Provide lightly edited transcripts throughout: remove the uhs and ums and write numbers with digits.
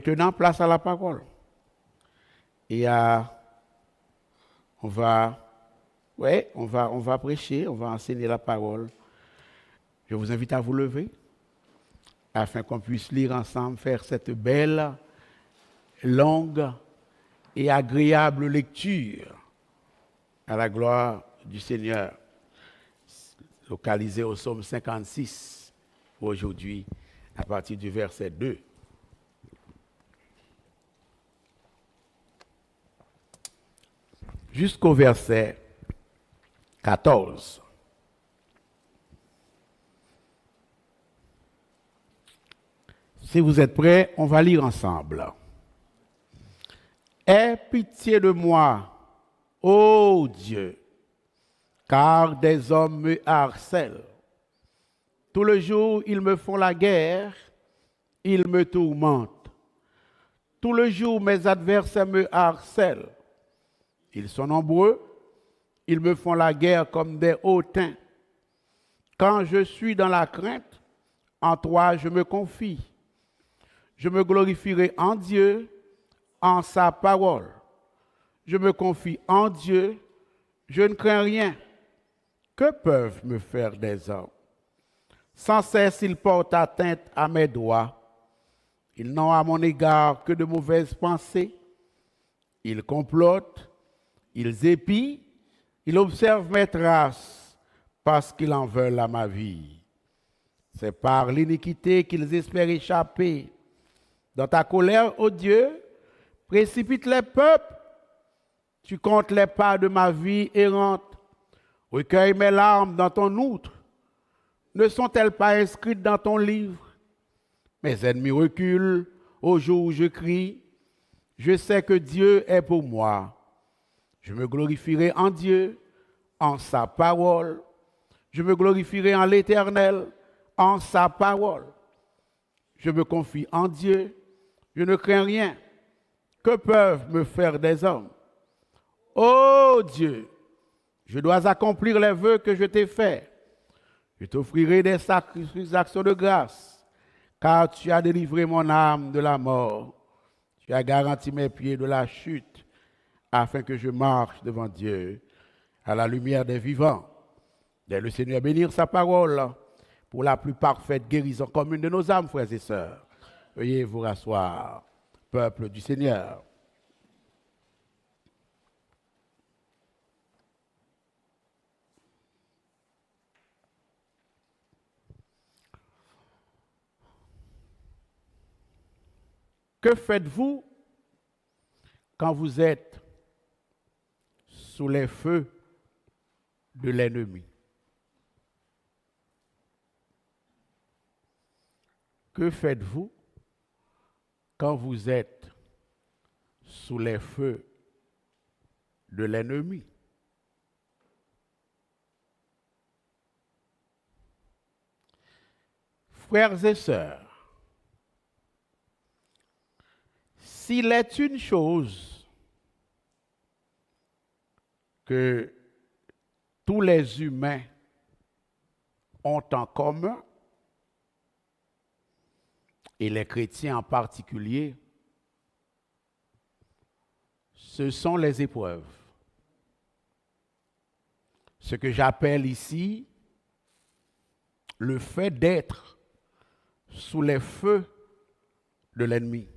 Tenant place à la parole. Et on va prêcher, on va enseigner la parole. Je vous invite à vous lever afin qu'on puisse lire ensemble, faire cette belle, longue et agréable lecture à la gloire du Seigneur, localisée au psaume 56 aujourd'hui, à partir du verset 2. Jusqu'au verset 14. Si vous êtes prêts, on va lire ensemble. Aie pitié de moi, ô Dieu, car des hommes me harcèlent. Tout le jour, ils me font la guerre, ils me tourmentent. Tout le jour, mes adversaires me harcèlent. Ils sont nombreux, ils me font la guerre comme des hautains. Quand je suis dans la crainte, en toi je me confie. Je me glorifierai en Dieu, en sa parole. Je me confie en Dieu, je ne crains rien. Que peuvent me faire des hommes? Sans cesse, ils portent atteinte à mes droits. Ils n'ont à mon égard que de mauvaises pensées. Ils complotent, ils épient, ils observent mes traces parce qu'ils en veulent à ma vie. C'est par l'iniquité qu'ils espèrent échapper. Dans ta colère, ô Dieu, précipite les peuples. Tu comptes les pas de ma vie errante. Recueille mes larmes dans ton outre. Ne sont-elles pas inscrites dans ton livre? Mes ennemis reculent au jour où je crie. Je sais que Dieu est pour moi. Je me glorifierai en Dieu, en sa parole. Je me glorifierai en l'Éternel, en sa parole. Je me confie en Dieu, je ne crains rien. Que peuvent me faire des hommes? Ô Dieu, je dois accomplir les vœux que je t'ai faits. Je t'offrirai des sacrifices d'actions de grâce, car tu as délivré mon âme de la mort. Tu as garanti mes pieds de la chute, afin que je marche devant Dieu à la lumière des vivants. Laisse le Seigneur bénir sa parole pour la plus parfaite guérison commune de nos âmes, frères et sœurs. Veuillez vous rasseoir, peuple du Seigneur. Que faites-vous quand vous êtes sous les feux de l'ennemi? Que faites-vous quand vous êtes sous les feux de l'ennemi? Frères et sœurs, s'il est une chose que tous les humains ont en commun, et les chrétiens en particulier, ce sont les épreuves. Ce que j'appelle ici le fait d'être sous les feux de l'ennemi.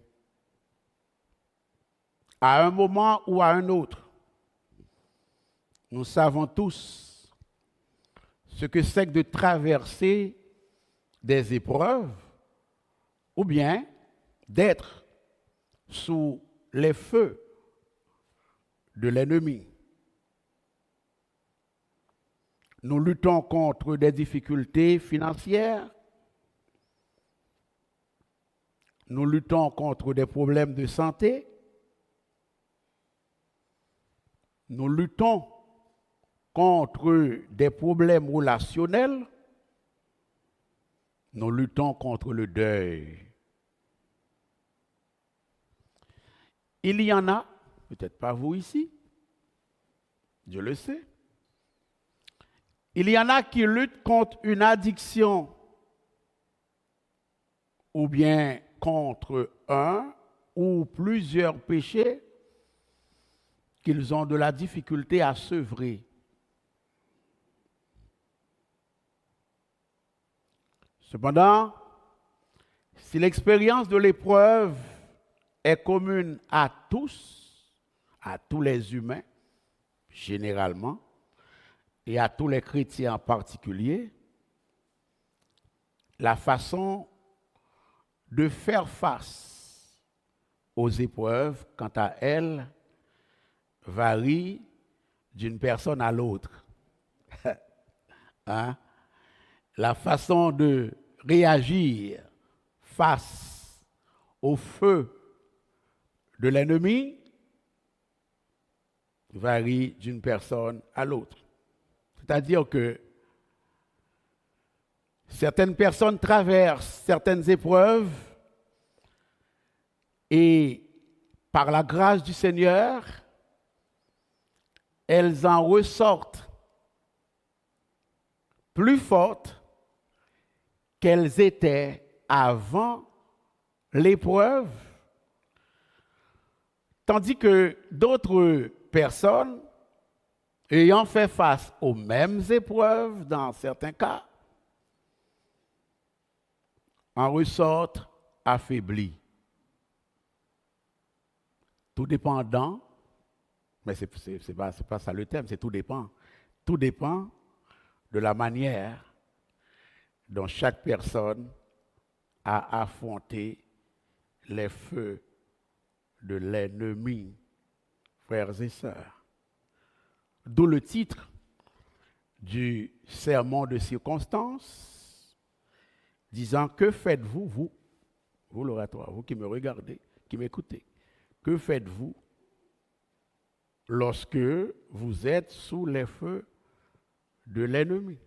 À un moment ou à un autre, nous savons tous ce que c'est que de traverser des épreuves ou bien d'être sous les feux de l'ennemi. Nous luttons contre des difficultés financières, nous luttons contre des problèmes de santé, nous luttons contre des problèmes relationnels, nous luttons contre le deuil. Il y en a, peut-être pas vous ici, je le sais, il y en a qui luttent contre une addiction ou bien contre un ou plusieurs péchés qu'ils ont de la difficulté à sevrer. Cependant, si l'expérience de l'épreuve est commune à tous les humains, généralement, et à tous les chrétiens en particulier, la façon de faire face aux épreuves, quant à elle, varie d'une personne à l'autre. Hein? La façon de réagir face au feu de l'ennemi varie d'une personne à l'autre. C'est-à-dire que certaines personnes traversent certaines épreuves et par la grâce du Seigneur, elles en ressortent plus fortes qu'elles étaient avant l'épreuve, tandis que d'autres personnes, ayant fait face aux mêmes épreuves dans certains cas, en ressortent affaiblies. Tout dépendant, mais ce n'est pas ça le thème, c'est tout dépend. Tout dépend de la manière dont chaque personne a affronté les feux de l'ennemi, frères et sœurs. D'où le titre du sermon de circonstance, disant: que faites-vous, vous l'oratoire, vous qui me regardez, qui m'écoutez, que faites-vous lorsque vous êtes sous les feux de l'ennemi?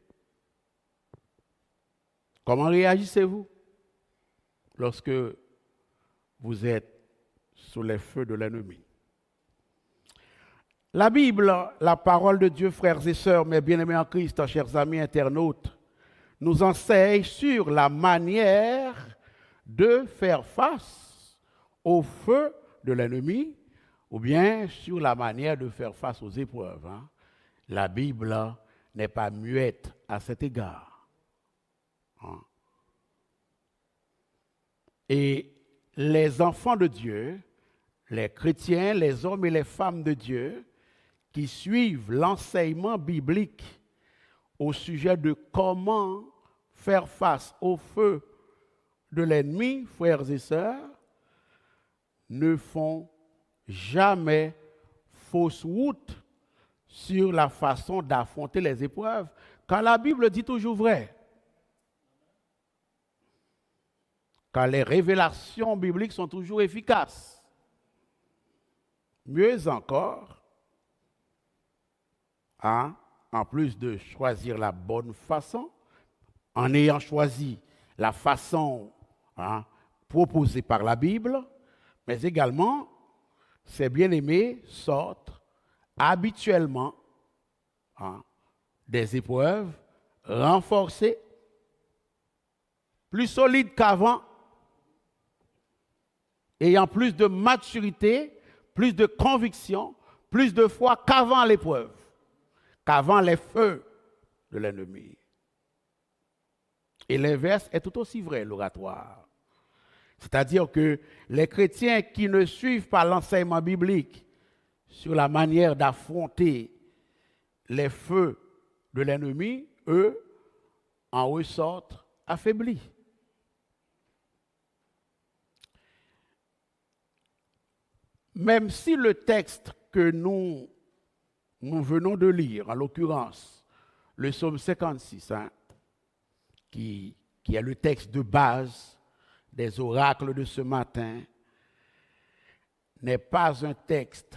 Comment réagissez-vous lorsque vous êtes sous les feux de l'ennemi? La Bible, la parole de Dieu, frères et sœurs, mes bien-aimés en Christ, chers amis internautes, nous enseigne sur la manière de faire face au feu de l'ennemi, ou bien sur la manière de faire face aux épreuves. La Bible n'est pas muette à cet égard. Et les enfants de Dieu, les chrétiens, les hommes et les femmes de Dieu, qui suivent l'enseignement biblique au sujet de comment faire face au feu de l'ennemi, frères et sœurs, ne font jamais fausse route sur la façon d'affronter les épreuves, car la Bible dit toujours vrai. Car les révélations bibliques sont toujours efficaces. Mieux encore, en plus de choisir la bonne façon, en ayant choisi la façon proposée par la Bible, mais également, ces bien-aimés sortent habituellement des épreuves renforcées, plus solides qu'avant, ayant plus de maturité, plus de conviction, plus de foi qu'avant l'épreuve, qu'avant les feux de l'ennemi. Et l'inverse est tout aussi vrai, l'oratoire. C'est-à-dire que les chrétiens qui ne suivent pas l'enseignement biblique sur la manière d'affronter les feux de l'ennemi, eux, en ressortent affaiblis. Même si le texte que nous venons de lire, en l'occurrence le psaume 56, qui est le texte de base des oracles de ce matin, n'est pas un texte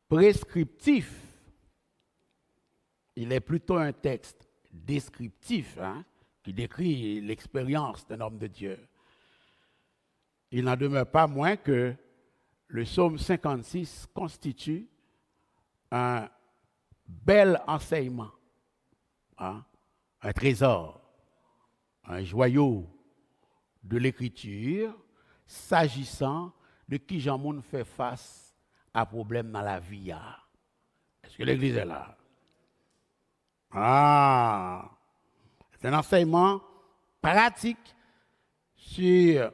prescriptif, il est plutôt un texte descriptif, qui décrit l'expérience d'un homme de Dieu. Il n'en demeure pas moins que le psaume 56 constitue un bel enseignement, un trésor, un joyau de l'écriture. s'agissant de qui Jean Moun fait face à problème dans la vie. Est-ce que l'Église est là? Ah, c'est un enseignement pratique sur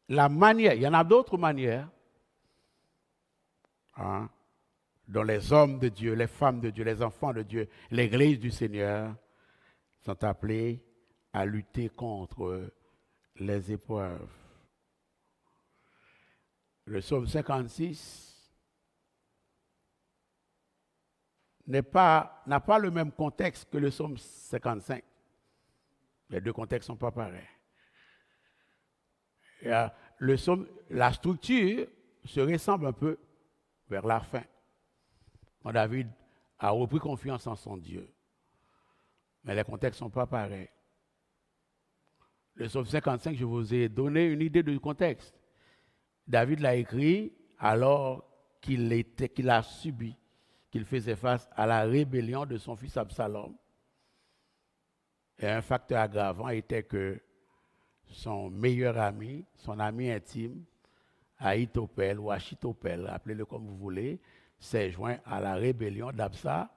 la manière. Il y en a d'autres manières dont les hommes de Dieu, les femmes de Dieu, les enfants de Dieu, l'Église du Seigneur sont appelés à lutter contre les épreuves. Le psaume 56 n'a pas le même contexte que le psaume 55. Les deux contextes ne sont pas pareils. La structure se ressemble un peu vers la fin, quand David a repris confiance en son Dieu. Mais les contextes ne sont pas pareils. Le psaume 55, je vous ai donné une idée du contexte. David l'a écrit alors qu'il a subi, qu'il faisait face à la rébellion de son fils Absalom. Et un facteur aggravant était que son meilleur ami, son ami intime, Ahitophel ou Achitophel, appelez-le comme vous voulez, s'est joint à la rébellion d'Absalom.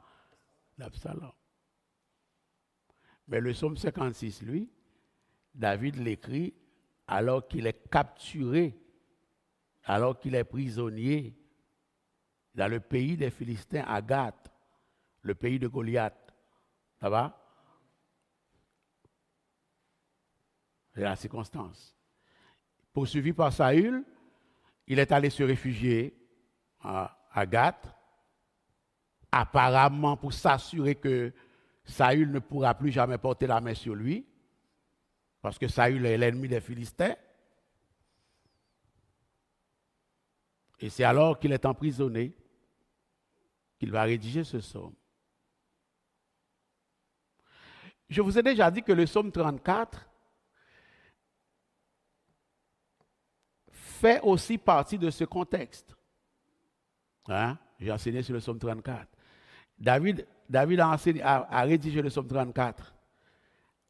Mais le psaume 56, lui, David l'écrit alors qu'il est capturé, alors qu'il est prisonnier dans le pays des Philistins, à Gath, le pays de Goliath. Ça va? C'est la circonstance. Poursuivi par Saül, il est allé se réfugier à Gath, apparemment pour s'assurer que Saül ne pourra plus jamais porter la main sur lui, parce que Saül est l'ennemi des Philistins. Et c'est alors qu'il est emprisonné qu'il va rédiger ce psaume. Je vous ai déjà dit que le psaume 34 fait aussi partie de ce contexte. J'ai enseigné sur le psaume 34. David a rédigé le psaume 34.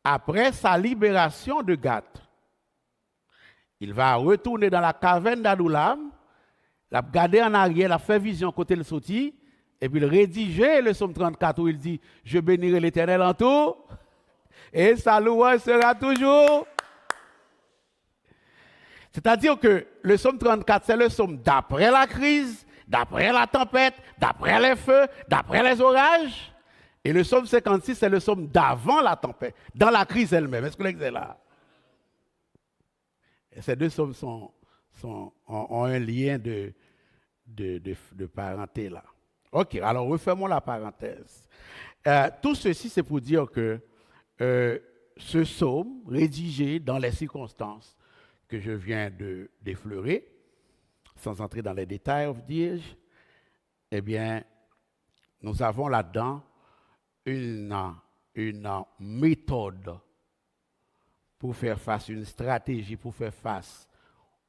Après sa libération de Gath, il va retourner dans la caverne d'Adoulam, l'a regardé en arrière, l'a fait vision côté le sorti, et puis il rédigeait le psaume 34 où il dit « Je bénirai l'Éternel en tout, et sa louange sera toujours. » C'est-à-dire que le psaume 34, c'est le psaume d'après la crise, d'après la tempête, d'après les feux, d'après les orages. Et le psaume 56, c'est le psaume d'avant la tempête, dans la crise elle-même. Est-ce que l'exemple est là? Et ces deux psaumes ont un lien de parenté là. Ok, alors refermons la parenthèse. Tout ceci, c'est pour dire que ce psaume, rédigé dans les circonstances que je viens d'effleurer, sans entrer dans les détails, dis-je, eh bien, nous avons là-dedans une méthode pour faire face, une stratégie pour faire face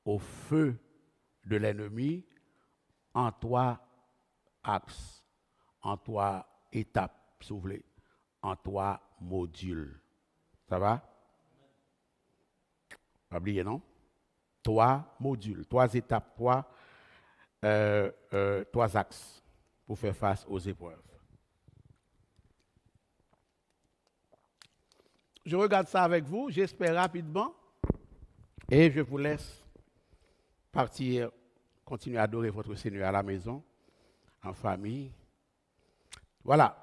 au feu de l'ennemi en 3 axes, en 3 étapes, si vous voulez, en 3 modules. Ça va? Pas oublier, non? 3 modules, 3 étapes, 3 axes pour faire face aux épreuves. Je regarde ça avec vous, j'espère rapidement, et je vous laisse partir, continuer à adorer votre Seigneur à la maison, en famille. Voilà.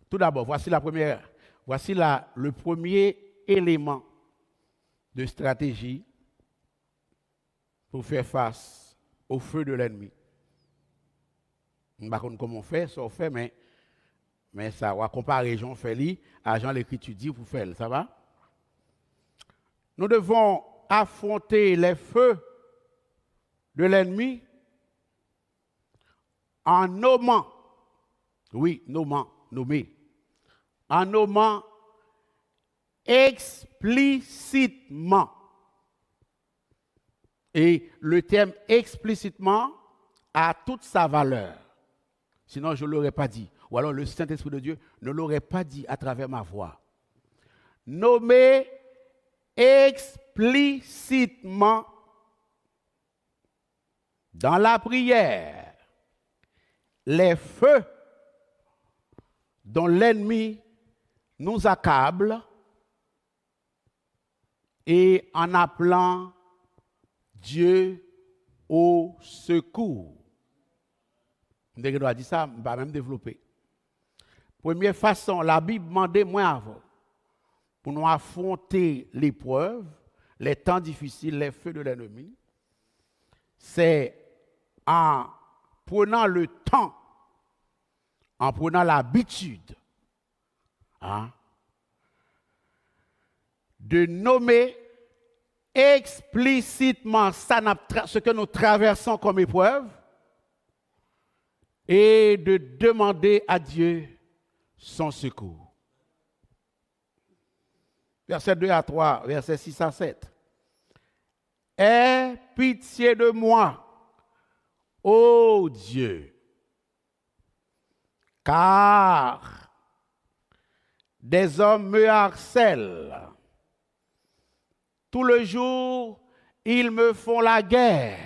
Tout d'abord, voici le premier élément de stratégie pour faire face au feu de l'ennemi. Je ne sais pas comment on fait, ça on fait, mais ça, la comparaison fait li, agent l'écriture dit pour faire, ça va? Nous devons affronter les feux de l'ennemi en nommant, en nommant explicitement. Et le terme explicitement a toute sa valeur. Sinon, je ne l'aurais pas dit. Ou alors le Saint-Esprit de Dieu ne l'aurait pas dit à travers ma voix. Nommer explicitement dans la prière, les feux dont l'ennemi nous accable et en appelant Dieu au secours. Dès que je dois dire ça, je vais même développer. Première façon, la Bible demandait moins avant pour nous affronter l'épreuve, les temps difficiles, les feux de l'ennemi. C'est en prenant le temps, en prenant l'habitude de nommer explicitement ce que nous traversons comme épreuve et de demander à Dieu son secours. Verset 2 à 3, verset 6 à 7. Aie pitié de moi, ô Dieu, car des hommes me harcèlent. Tout le jour, ils me font la guerre.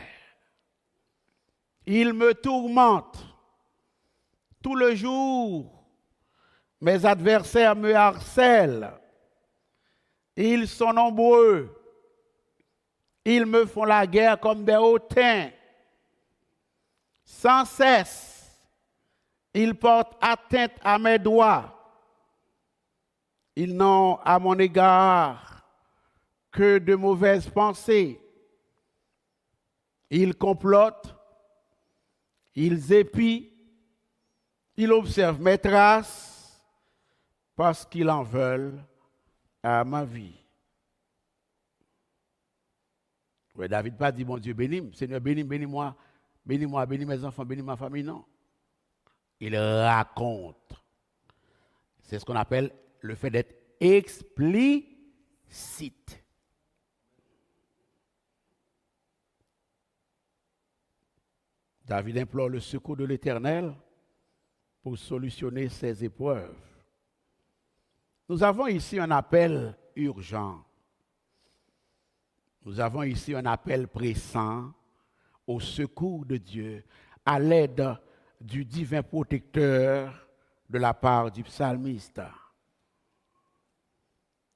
Ils me tourmentent. Tout le jour, mes adversaires me harcèlent. Ils sont nombreux. Ils me font la guerre comme des hautains. Sans cesse, ils portent atteinte à mes droits. Ils n'ont à mon égard que de mauvaises pensées. Ils complotent, ils épient, ils observent mes traces parce qu'ils en veulent à ma vie. Ouais, David pas dit, mon Dieu, bénis-moi, Seigneur, bénis-moi, bénis-moi, bénis mes enfants, bénis ma famille, non. Il raconte. C'est ce qu'on appelle le fait d'être explicite. David implore le secours de l'Éternel pour solutionner ses épreuves. Nous avons ici un appel urgent. Nous avons ici un appel pressant au secours de Dieu, à l'aide du divin protecteur de la part du psalmiste.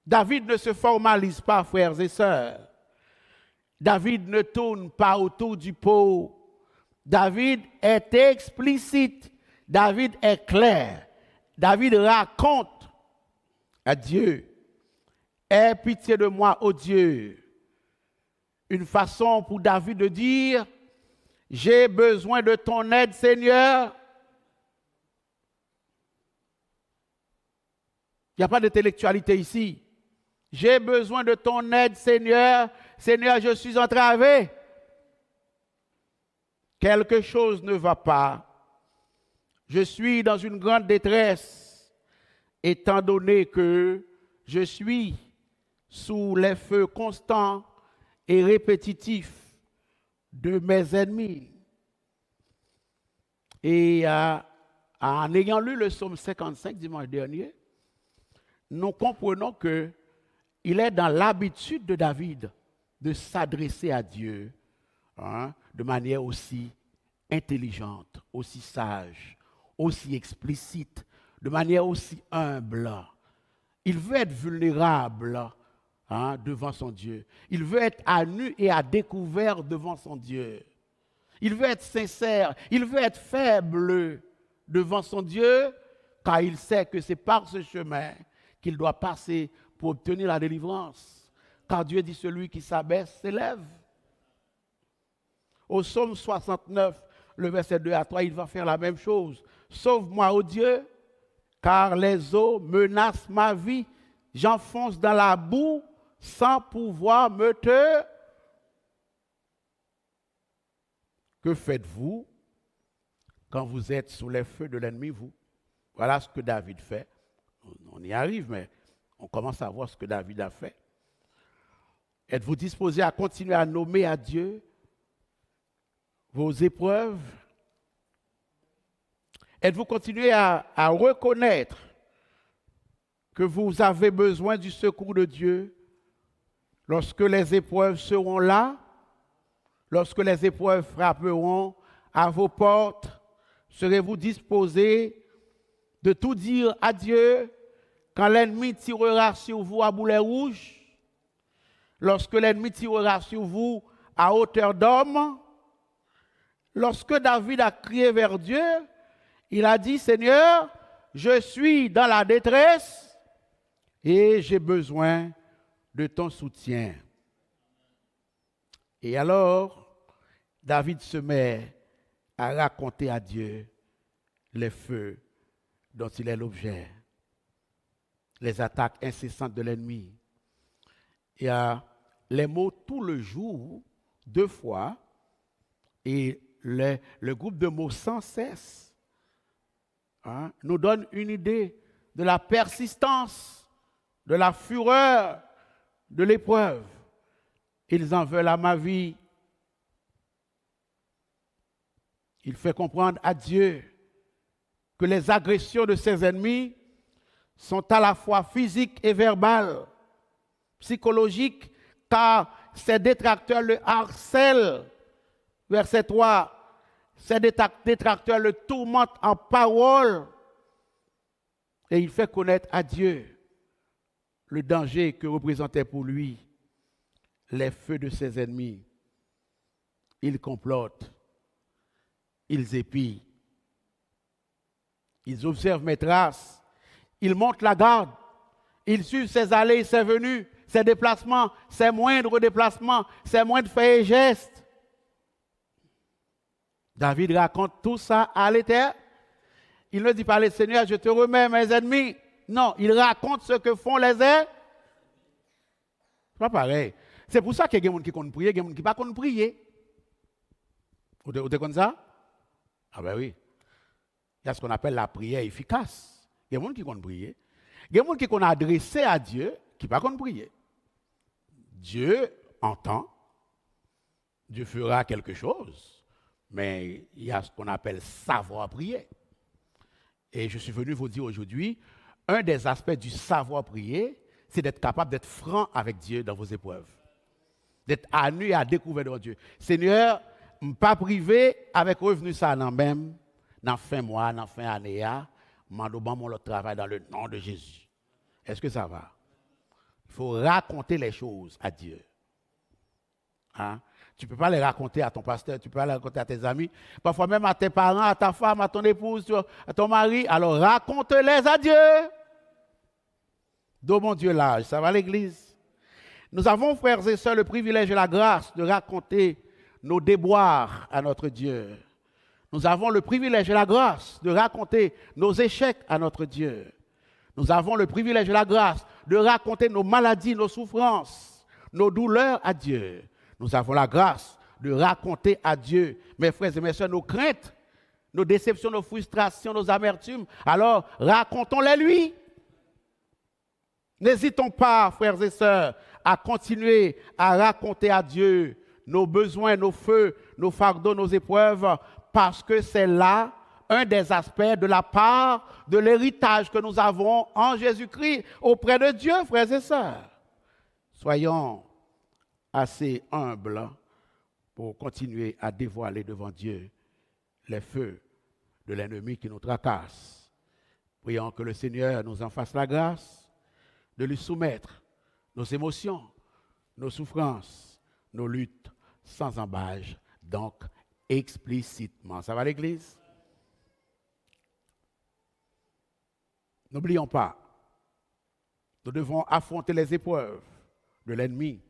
David ne se formalise pas, frères et sœurs. David ne tourne pas autour du pot. David est explicite. David est clair. David raconte à Dieu, aie pitié de moi, ô Dieu. Une façon pour David de dire, j'ai besoin de ton aide, Seigneur. Il n'y a pas d'intellectualité ici. J'ai besoin de ton aide, Seigneur. Seigneur, je suis entravé. Quelque chose ne va pas. Je suis dans une grande détresse, étant donné que je suis sous les feux constants et répétitifs de mes ennemis. Et en ayant lu le psaume 55 dimanche dernier, nous comprenons qu'il est dans l'habitude de David de s'adresser à Dieu de manière aussi intelligente, aussi sage, aussi explicite, de manière aussi humble. Il veut être vulnérable devant son Dieu. Il veut être à nu et à découvert devant son Dieu. Il veut être sincère, il veut être faible devant son Dieu, car il sait que c'est par ce chemin qu'il doit passer pour obtenir la délivrance. Car Dieu dit, celui qui s'abaisse s'élève. Au psaume 69, le verset 2 à 3, il va faire la même chose. Sauve-moi, ô Dieu, car les eaux menacent ma vie. J'enfonce dans la boue sans pouvoir me te... Que faites-vous quand vous êtes sous les feux de l'ennemi, vous? Voilà ce que David fait. On y arrive, mais on commence à voir ce que David a fait. Êtes-vous disposé à continuer à nommer à Dieu vos épreuves? Êtes-vous continué à reconnaître que vous avez besoin du secours de Dieu lorsque les épreuves seront là, lorsque les épreuves frapperont à vos portes, serez-vous disposés de tout dire à Dieu quand l'ennemi tirera sur vous à boulet rouge, lorsque l'ennemi tirera sur vous à hauteur d'homme? Lorsque David a crié vers Dieu, il a dit, Seigneur, je suis dans la détresse et j'ai besoin de ton soutien. Et alors, David se met à raconter à Dieu les feux dont il est l'objet, les attaques incessantes de l'ennemi. Il y a les mots tout le jour, 2 fois, et le groupe de mots sans cesse nous donne une idée de la persistance, de la fureur de l'épreuve. Ils en veulent à ma vie. Il fait comprendre à Dieu que les agressions de ses ennemis sont à la fois physiques et verbales, psychologiques, car ses détracteurs le harcèlent. Verset 3, ses détracteurs le tourmentent en paroles. Et il fait connaître à Dieu le danger que représentaient pour lui les feux de ses ennemis. Ils complotent, ils épient, ils observent mes traces, ils montent la garde, ils suivent ses allées et ses venues, ses déplacements, ses moindres déplacements, ses moindres faits et gestes. David raconte tout ça à l'Éternel. Il ne dit pas, le Seigneur, je te remets mes ennemis. Non, il raconte ce que font les ennemis. C'est pas pareil. C'est pour ça qu'il y a des gens qui comptent prier, des gens qui ne comptent pas prier. Vous êtes comme ça? Ah ben oui. Il y a ce qu'on appelle la prière efficace. Il y a des gens qui comptent prier. Il y a des gens qui comptent adresser à Dieu, qui ne pas comptent prier. Dieu entend. Dieu fera quelque chose. Mais il y a ce qu'on appelle savoir prier. Et je suis venu vous dire aujourd'hui, un des aspects du savoir prier, c'est d'être capable d'être franc avec Dieu dans vos épreuves. D'être à nu et à découvert devant Dieu. Seigneur, je ne pas privé avec revenu ça dans même, dans fin mois, dans fin année, je mon travail dans le nom de Jésus. Est-ce que ça va? Il faut raconter les choses à Dieu. Hein? Tu ne peux pas les raconter à ton pasteur, tu ne peux pas les raconter à tes amis, parfois même à tes parents, à ta femme, à ton épouse, à ton mari. Alors raconte-les à Dieu. D'où mon Dieu l'âge, ça va l'église? Nous avons, frères et sœurs, le privilège et la grâce de raconter nos déboires à notre Dieu. Nous avons le privilège et la grâce de raconter nos échecs à notre Dieu. Nous avons le privilège et la grâce de raconter nos maladies, nos souffrances, nos douleurs à Dieu. Nous avons la grâce de raconter à Dieu, mes frères et mes sœurs, nos craintes, nos déceptions, nos frustrations, nos amertumes. Alors, racontons-les lui. N'hésitons pas, frères et sœurs, à continuer à raconter à Dieu nos besoins, nos feux, nos fardeaux, nos épreuves, parce que c'est là un des aspects de la part de l'héritage que nous avons en Jésus-Christ auprès de Dieu, frères et sœurs. Soyons assez humbles pour continuer à dévoiler devant Dieu les feux de l'ennemi qui nous tracasse. Prions que le Seigneur nous en fasse la grâce de lui soumettre nos émotions, nos souffrances, nos luttes sans embâche, donc explicitement. Ça va l'Église? N'oublions pas, nous devons affronter les épreuves de l'ennemi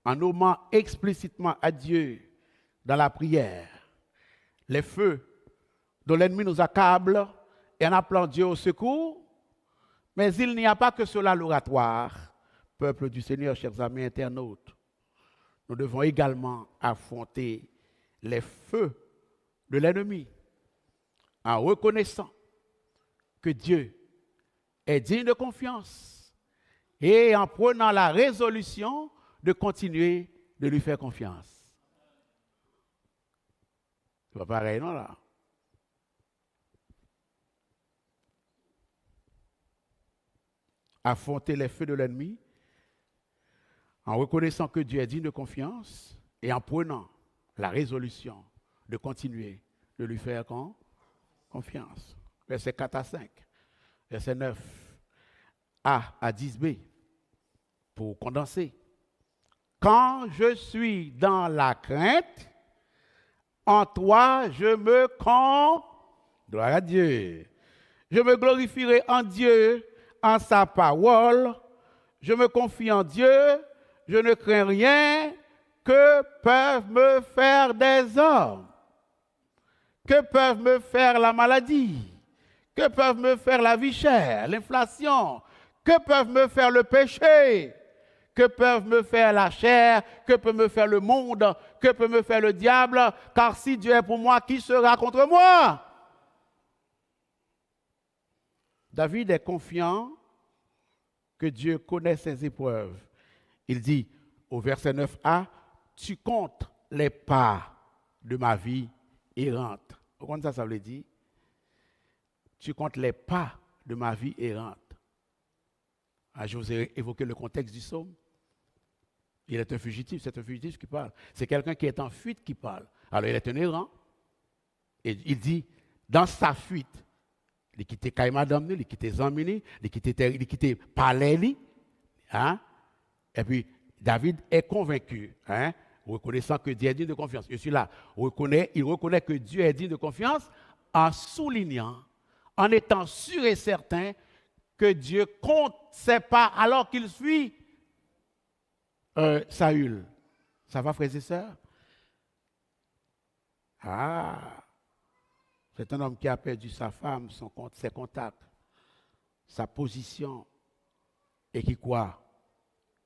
en nommant explicitement à Dieu dans la prière les feux dont l'ennemi nous accable et en appelant Dieu au secours. Mais il n'y a pas que cela l'oratoire, peuple du Seigneur, chers amis internautes. Nous devons également affronter les feux de l'ennemi en reconnaissant que Dieu est digne de confiance et en prenant la résolution de continuer de lui faire confiance. C'est pas pareil, non, là? Affronter les feux de l'ennemi en reconnaissant que Dieu est digne de confiance et en prenant la résolution de continuer de lui faire confiance. Verset 4 à 5, verset 9 à 10b, pour condenser. Quand je suis dans la crainte, en toi je me gloire à Dieu. Je me glorifierai en Dieu, en sa parole. Je me confie en Dieu, je ne crains rien. Que peuvent me faire des hommes? Que peuvent me faire la maladie? Que peuvent me faire la vie chère, l'inflation? Que peuvent me faire le péché? Que peuvent me faire la chair? Que peut me faire le monde? Que peut me faire le diable? Car si Dieu est pour moi, qui sera contre moi? David est confiant que Dieu connaît ses épreuves. Il dit au verset 9a, tu comptes les pas de ma vie errante. Vous comprenez ça veut dire? Tu comptes les pas de ma vie errante. Ah, je vous ai évoqué le contexte du psaume. Il est un fugitif, c'est un fugitif qui parle. C'est quelqu'un qui est en fuite qui parle. Alors il est un errant. Et il dit, dans sa fuite, il quittait Kaïmadam, il quittait Zamini, il quittait Palais. Hein? Et puis, David est convaincu, hein, reconnaissant que Dieu est digne de confiance. Je suis là. Il reconnaît que Dieu est digne de confiance en soulignant, en étant sûr et certain que Dieu compte ses pas alors qu'il suit Saül. Ça va, frères et sœurs? Ah, c'est un homme qui a perdu sa femme, ses contacts, sa position, et qui croit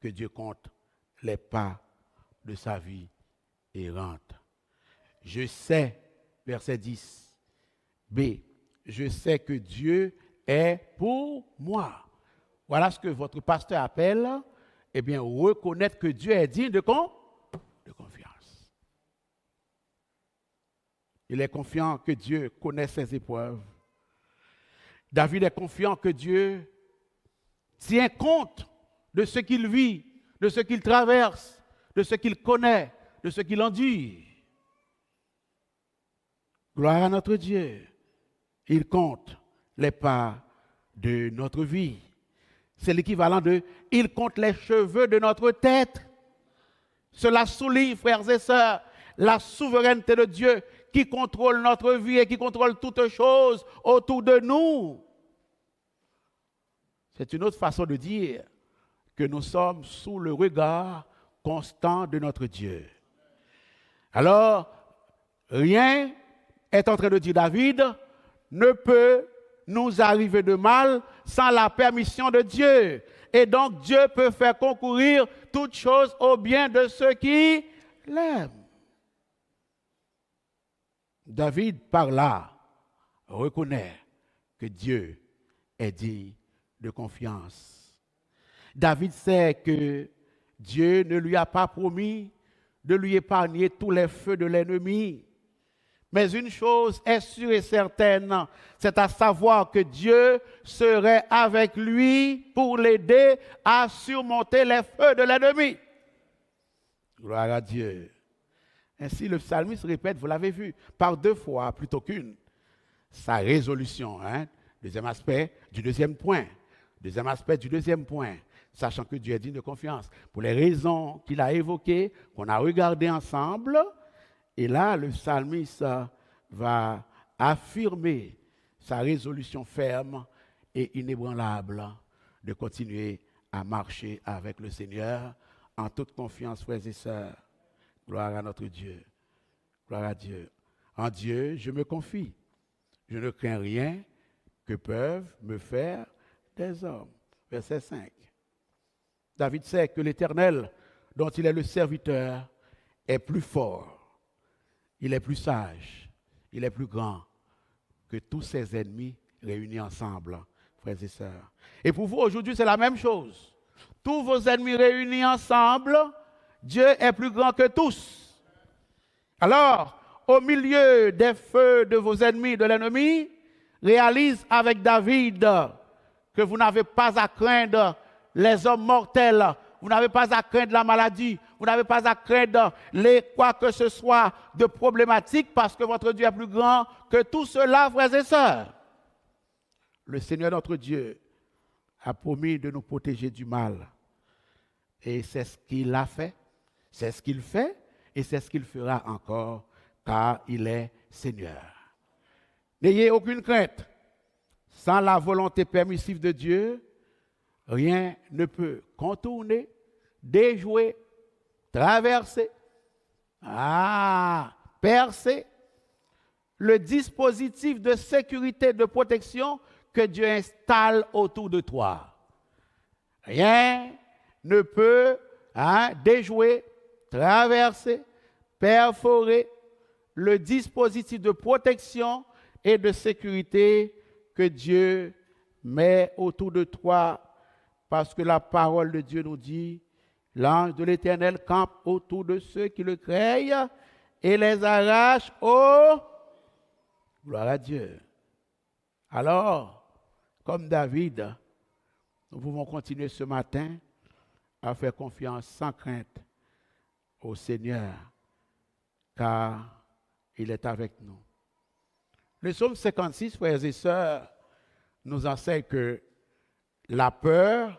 que Dieu compte les pas de sa vie errante. Je sais, verset 10, B, je sais que Dieu est pour moi. Voilà ce que votre pasteur appelle, eh bien, reconnaître que Dieu est digne de confiance. Il est confiant que Dieu connaît ses épreuves. David est confiant que Dieu tient compte de ce qu'il vit, de ce qu'il traverse, de ce qu'il connaît, de ce qu'il endure. Gloire à notre Dieu. Il compte les pas de notre vie. C'est l'équivalent de « il compte les cheveux de notre tête ». Cela souligne, frères et sœurs, la souveraineté de Dieu qui contrôle notre vie et qui contrôle toutes choses autour de nous. C'est une autre façon de dire que nous sommes sous le regard constant de notre Dieu. Alors, rien est en train de dire David, ne peut nous arriver de mal sans la permission de Dieu. Et donc, Dieu peut faire concourir toutes choses au bien de ceux qui l'aiment. David, par là, reconnaît que Dieu est digne de confiance. David sait que Dieu ne lui a pas promis de lui épargner tous les feux de l'ennemi. Mais une chose est sûre et certaine, c'est à savoir que Dieu serait avec lui pour l'aider à surmonter les feux de l'ennemi. Gloire à Dieu. Ainsi, le psalmiste répète, vous l'avez vu, par 2 fois plutôt qu'une, sa résolution. Deuxième aspect du deuxième point. Deuxième aspect du deuxième point, sachant que Dieu est digne de confiance. Pour les raisons qu'il a évoquées, qu'on a regardées ensemble, et là, le psalmiste va affirmer sa résolution ferme et inébranlable de continuer à marcher avec le Seigneur en toute confiance, frères et sœurs. Gloire à notre Dieu. Gloire à Dieu. En Dieu, je me confie. Je ne crains rien que peuvent me faire des hommes. Verset 5. David sait que l'Éternel, dont il est le serviteur, est plus fort. Il est plus sage. Il est plus grand que tous ses ennemis réunis ensemble, frères et sœurs. Et pour vous, aujourd'hui, c'est la même chose. Tous vos ennemis réunis ensemble, Dieu est plus grand que tous. Alors, au milieu des feux de vos ennemis, de l'ennemi, réalise avec David que vous n'avez pas à craindre les hommes mortels Vous n'avez pas à craindre la maladie. Vous n'avez pas à craindre quoi que ce soit de problématique parce que votre Dieu est plus grand que tout cela, frères et sœurs. Le Seigneur notre Dieu a promis de nous protéger du mal. Et c'est ce qu'il a fait, c'est ce qu'il fait et c'est ce qu'il fera encore car il est Seigneur. N'ayez aucune crainte. Sans la volonté permissive de Dieu, rien ne peut contourner, déjouer, traverser, percer le dispositif de sécurité, de protection que Dieu installe autour de toi. Rien ne peut déjouer, traverser, perforer le dispositif de protection et de sécurité que Dieu met autour de toi, parce que la parole de Dieu nous dit, l'ange de l'Éternel campe autour de ceux qui le craignent et les arrache au... Gloire à Dieu. Alors, comme David, nous pouvons continuer ce matin à faire confiance sans crainte au Seigneur, car il est avec nous. Le psaume 56, frères et sœurs, nous enseigne que la peur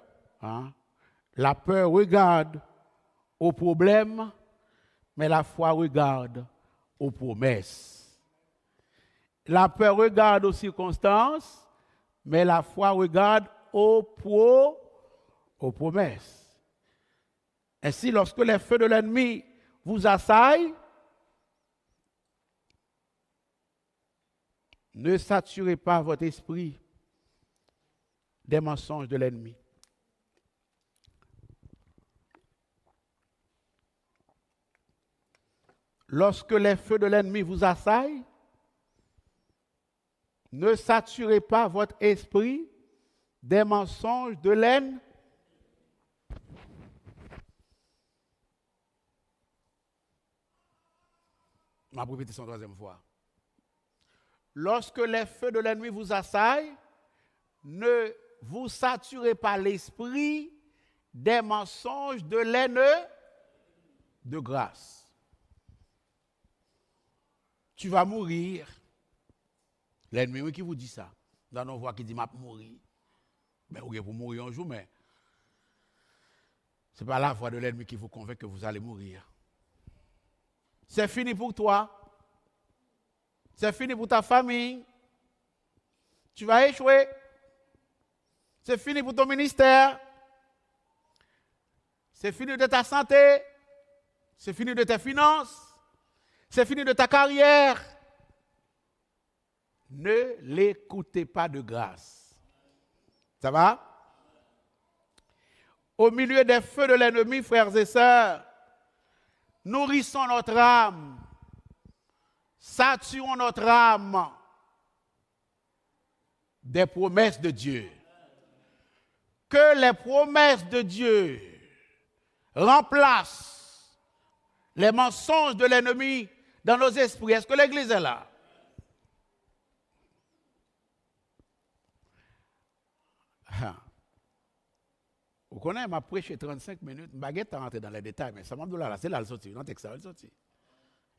regarde aux problèmes, mais la foi regarde aux promesses. La peur regarde aux circonstances, mais la foi regarde aux promesses. Ainsi, lorsque les feux de l'ennemi vous assaillent, ne saturez pas votre esprit des mensonges de l'ennemi. Lorsque les feux de l'ennemi vous assaillent, ne saturez pas votre esprit des mensonges de l'ennemi. Je vais répéter ça une troisième fois. Lorsque les feux de l'ennemi vous assaillent, ne vous saturez pas l'esprit des mensonges de l'ennemi de grâce. Tu vas mourir. L'ennemi qui vous dit ça. Dans nos voix qui dit, m'a mourir. Mais vous allez mourir un jour, mais ce n'est pas la voix de l'ennemi qui vous convainc que vous allez mourir. C'est fini pour toi. C'est fini pour ta famille. Tu vas échouer. C'est fini pour ton ministère. C'est fini de ta santé. C'est fini de tes finances. C'est fini de ta carrière. Ne l'écoutez pas de grâce. Ça va? Au milieu des feux de l'ennemi, frères et sœurs, nourrissons notre âme. Saturons notre âme des promesses de Dieu. Que les promesses de Dieu remplacent les mensonges de l'ennemi dans nos esprits. Est-ce que l'Église est là? Vous connaissez, m'a prêché 35 minutes, je ne vais pas rentrer dans les détails, mais ça m'a dit là, c'est là le sorti, dans le texte, il sorti.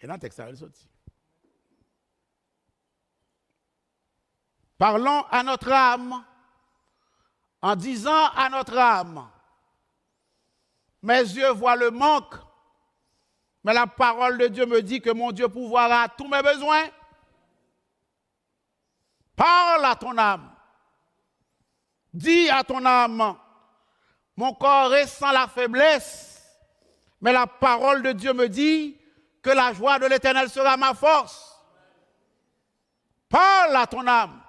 Et dans le texte, il sorti. Parlons à notre âme en disant à notre âme, mes yeux voient le manque, mais la parole de Dieu me dit que mon Dieu pourvoira tous mes besoins. Parle à ton âme. Dis à ton âme, mon corps ressent la faiblesse, mais la parole de Dieu me dit que la joie de l'Éternel sera ma force. Parle à ton âme.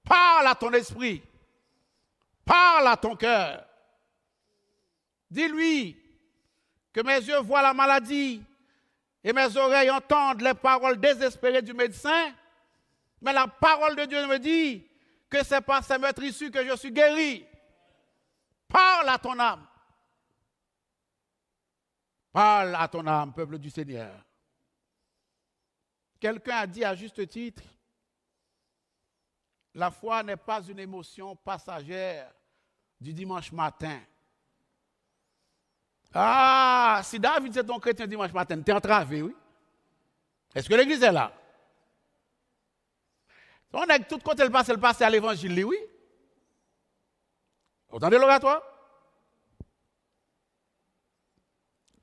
Parle à ton esprit. Parle à ton cœur. Dis-lui que mes yeux voient la maladie et mes oreilles entendent les paroles désespérées du médecin, mais la parole de Dieu me dit que c'est par ces meurtrissures que je suis guéri. Parle à ton âme. Parle à ton âme, peuple du Seigneur. Quelqu'un a dit à juste titre, la foi n'est pas une émotion passagère du dimanche matin. Ah, si David c'est ton chrétien dimanche matin, t'es entravé, oui. Est-ce que l'église est là? On a tout côté le passé à l'évangile, oui. Vous entendez l'oratoire?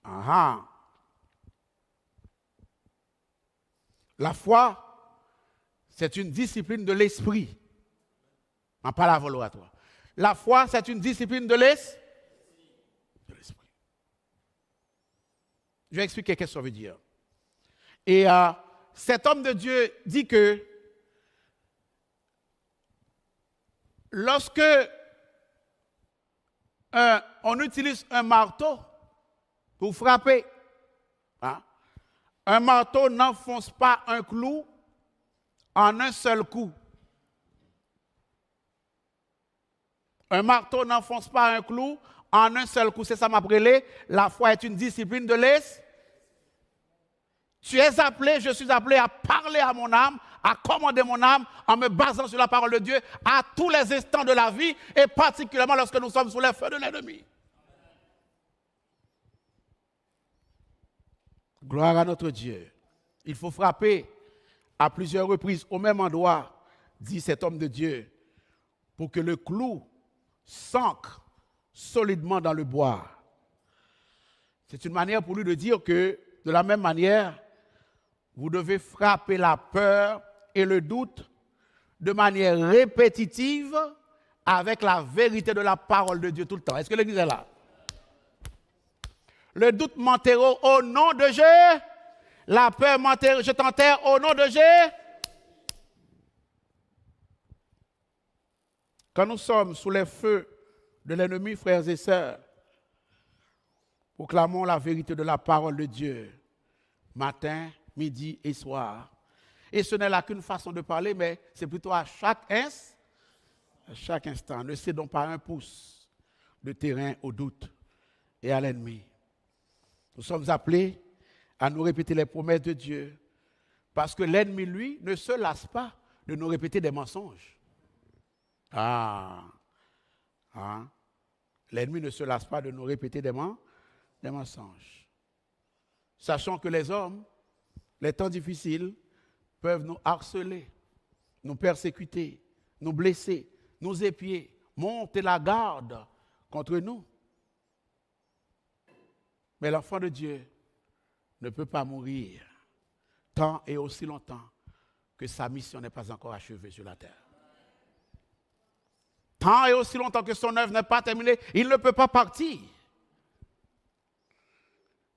Ah. La foi, c'est une discipline de l'esprit. En parlant l'oratoire. La foi, c'est une discipline de l'esprit. Je vais expliquer ce que ça veut dire. Et cet homme de Dieu dit que lorsque on utilise un marteau pour frapper, hein, un marteau n'enfonce pas un clou en un seul coup. Un marteau n'enfonce pas un clou en un seul coup. C'est ça m'a brûlé. La foi est une discipline de l'esprit. Tu es appelé, je suis appelé à parler à mon âme, à commander mon âme en me basant sur la parole de Dieu à tous les instants de la vie et particulièrement lorsque nous sommes sous les feux de l'ennemi. Gloire à notre Dieu. Il faut frapper à plusieurs reprises au même endroit, dit cet homme de Dieu, pour que le clou s'ancre solidement dans le bois. C'est une manière pour lui de dire que, de la même manière, vous devez frapper la peur et le doute de manière répétitive avec la vérité de la parole de Dieu tout le temps. Est-ce que l'église est là? Le doute m'enterre au nom de Jésus. La peur m'enterre, je t'enterre au nom de Jésus. Quand nous sommes sous les feux de l'ennemi, frères et sœurs, proclamons la vérité de la parole de Dieu, matin, midi et soir. Et ce n'est là qu'une façon de parler, mais c'est plutôt à chaque instant. Ne cédons pas un pouce de terrain au doute et à l'ennemi. Nous sommes appelés à nous répéter les promesses de Dieu, parce que l'ennemi, lui, ne se lasse pas de nous répéter des mensonges. L'ennemi ne se lasse pas de nous répéter des mensonges. Sachant que les hommes, les temps difficiles, peuvent nous harceler, nous persécuter, nous blesser, nous épier, monter la garde contre nous. Mais l'enfant de Dieu ne peut pas mourir tant et aussi longtemps que sa mission n'est pas encore achevée sur la terre. Tant et aussi longtemps que son œuvre n'est pas terminée, il ne peut pas partir.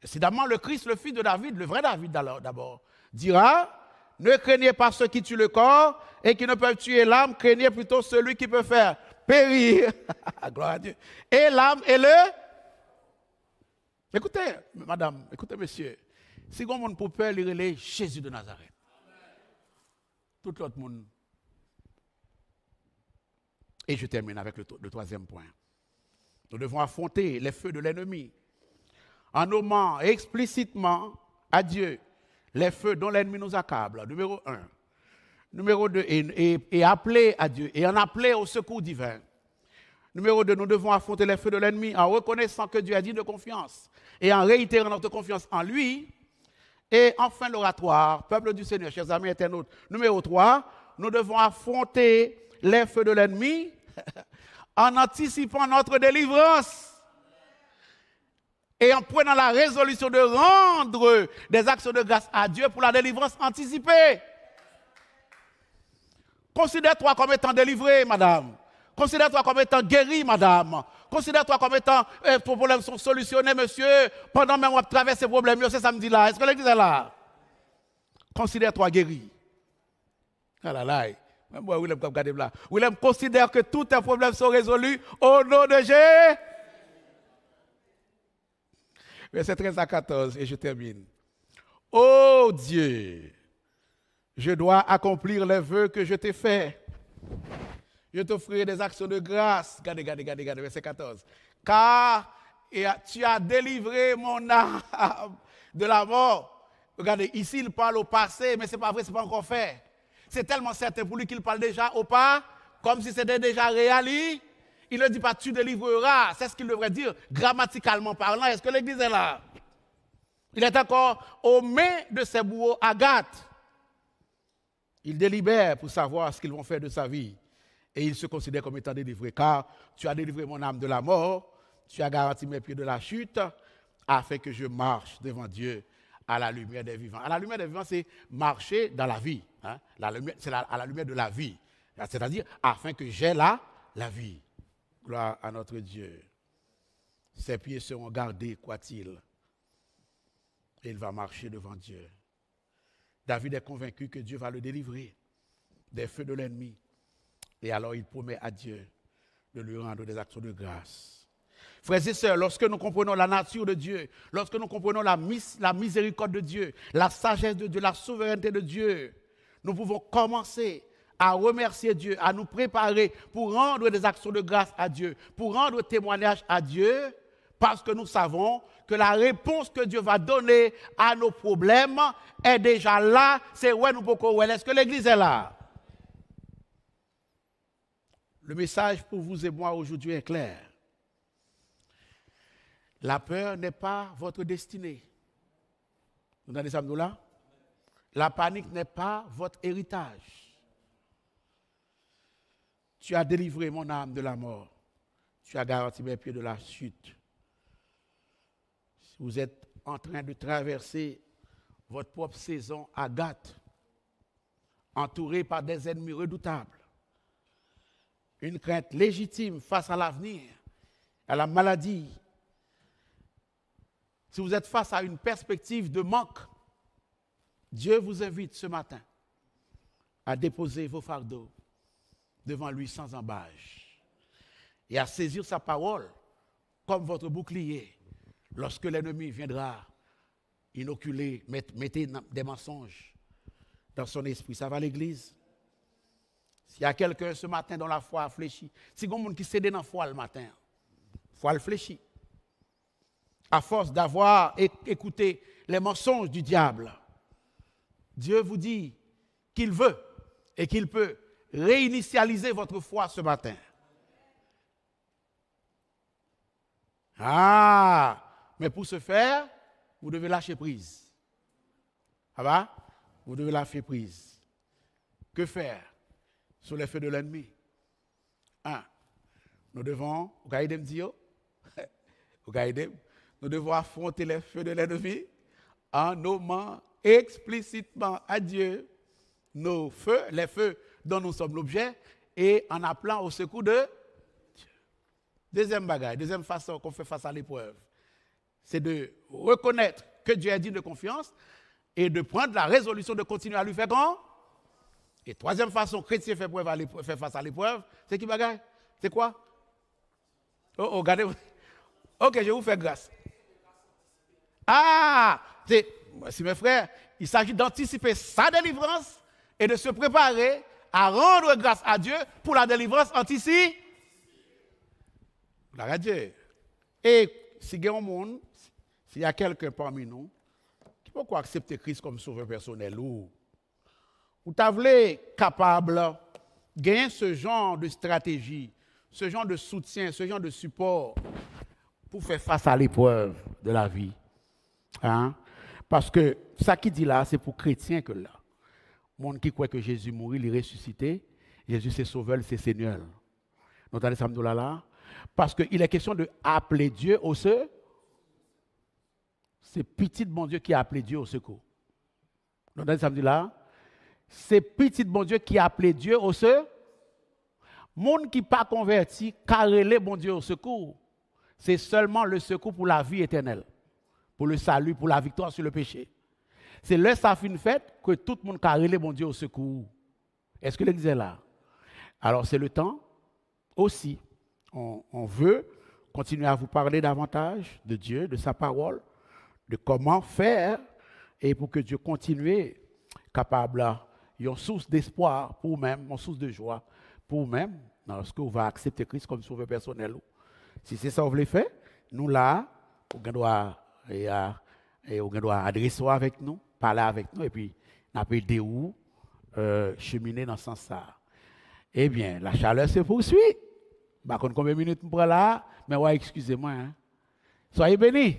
Évidemment, le Christ, le fils de David, le vrai David d'abord, dira, ne craignez pas ceux qui tuent le corps et qui ne peuvent tuer l'âme, craignez plutôt celui qui peut faire périr, gloire à Dieu, et l'âme et le... Écoutez, madame, écoutez, monsieur, si on monde pour peur, il relève Jésus de Nazareth. Tout l'autre monde. Et je termine avec le troisième point. Nous devons affronter les feux de l'ennemi en nommant explicitement à Dieu les feux dont l'ennemi nous accable. Numéro 1. Numéro 2, et appeler à Dieu, et en appeler au secours divin. Numéro 2, nous devons affronter les feux de l'ennemi en reconnaissant que Dieu a dit de confiance et en réitérant notre confiance en lui. Et enfin, l'oratoire, peuple du Seigneur, chers amis internautes. Numéro 3, nous devons affronter les feux de l'ennemi en anticipant notre délivrance et en prenant la résolution de rendre des actions de grâce à Dieu pour la délivrance anticipée. Considère-toi comme étant délivré, madame. Considère-toi comme étant guéri, madame. Considère-toi comme étant ton problème sont solutionnés, monsieur. Pendant même on traverse ces problèmes, c'est samedi là. Est-ce que l'église est là? Considère-toi guéri. Ah là là. Même moi, Willem, comme là. Willem considère que tous tes problèmes sont résolus au nom de Jésus. Verset 13 à 14, et je termine. Oh Dieu, je dois accomplir les vœux que je t'ai faits. Je t'offrirai des actions de grâce. Regardez, verset 14. Car tu as délivré mon âme de la mort. Regardez, ici il parle au passé, mais ce n'est pas vrai, ce n'est pas encore fait. C'est tellement certain pour lui qu'il parle déjà au pas, comme si c'était déjà réalisé. Il ne dit pas tu délivreras. C'est ce qu'il devrait dire grammaticalement parlant. Est-ce que l'Église est là? Il est encore aux mains de ses bourreaux Agathe. Il délibère pour savoir ce qu'ils vont faire de sa vie. Et il se considère comme étant délivré. Car tu as délivré mon âme de la mort, tu as garanti mes pieds de la chute, afin que je marche devant Dieu à la lumière des vivants. À la lumière des vivants, c'est marcher dans la vie. Hein? C'est à la lumière de la vie. C'est-à-dire, afin que j'aie la vie. Gloire à notre Dieu. Ses pieds seront gardés, quoi-t-il? Et il va marcher devant Dieu. David est convaincu que Dieu va le délivrer des feux de l'ennemi. Et alors il promet à Dieu de lui rendre des actions de grâce. Frères et sœurs, lorsque nous comprenons la nature de Dieu, lorsque nous comprenons la miséricorde de Dieu, la sagesse de Dieu, la souveraineté de Dieu, nous pouvons commencer à remercier Dieu, à nous préparer pour rendre des actions de grâce à Dieu, pour rendre témoignage à Dieu, parce que nous savons que la réponse que Dieu va donner à nos problèmes est déjà là. C'est où nous pouvons. Est-ce que l'Église est là? Le message pour vous et moi aujourd'hui est clair. La peur n'est pas votre destinée. Vous entendez ça, nous là? La panique n'est pas votre héritage. Tu as délivré mon âme de la mort. Tu as garanti mes pieds de la chute. Si vous êtes en train de traverser votre propre saison Agathe, entouré par des ennemis redoutables, une crainte légitime face à l'avenir, à la maladie, si vous êtes face à une perspective de manque, Dieu vous invite ce matin à déposer vos fardeaux devant lui sans embâche et à saisir sa parole comme votre bouclier lorsque l'ennemi viendra inoculer, mettez des mensonges dans son esprit. Ça va l'Église? S'il y a quelqu'un ce matin dont la foi a fléchi, si il y a quelqu'un qui cède dans la foi le matin, la foi a fléchi. À force d'avoir écouté les mensonges du diable, Dieu vous dit qu'il veut et qu'il peut réinitialiser votre foi ce matin. Mais pour ce faire, vous devez lâcher prise. Ça va? Vous devez lâcher prise. Que faire sur les feux de l'ennemi? Nous devons, nous devons affronter les feux de l'ennemi en nommant explicitement à Dieu nos feux, les feux dont nous sommes l'objet, et en appelant au secours de Dieu. Deuxième bagaille, deuxième façon qu'on fait face à l'épreuve, c'est de reconnaître que Dieu est digne de confiance et de prendre la résolution de continuer à lui faire grand. Et troisième façon, chrétien fait face à l'épreuve, c'est qui bagaille? C'est quoi? Regardez. Ok, je vous fais grâce. Si mes frères, il s'agit d'anticiper sa délivrance et de se préparer à rendre grâce à Dieu pour la délivrance anticipée. La Dieu. Et si il y a un monde, s'il y a quelqu'un parmi nous qui peut accepter Christ comme sauveur personnel ou t'avez capable de gagner ce genre de stratégie, ce genre de soutien, ce genre de support pour faire face à l'épreuve de la vie. Parce que ça qui dit là, c'est pour chrétiens que là. Le monde qui croit que Jésus mourit, il est ressuscité, Jésus c'est sauveur, c'est Seigneur. Nous entendez ça là? Parce qu'il est question de appeler Dieu au secours. C'est petit bon Dieu qui a appelé Dieu au secours. Nous entendez ça là? C'est petit bon Dieu qui a appelé Dieu au secours. Monde qui pas converti, carrelé bon Dieu au secours. C'est seulement le secours pour la vie éternelle, pour le salut, pour la victoire sur le péché. C'est là ça fin fait que tout le monde carrelé bon Dieu au secours. Est-ce que l'Église est là? Alors c'est le temps aussi. On veut continuer à vous parler davantage de Dieu, de sa parole, de comment faire et pour que Dieu continue capable une source d'espoir pour vous-même, une source de joie pour vous-même, lorsque vous va accepter Christ comme sauveur personnel. Si c'est ça que vous voulez faire, nous là, on doit adresser avec nous, parler avec nous et puis on peut aider cheminer dans ce sens-là. Eh bien, la chaleur se poursuit. Par contre, combien de minutes je prends là, mais ouais, excusez-moi. Hein. Soyez bénis.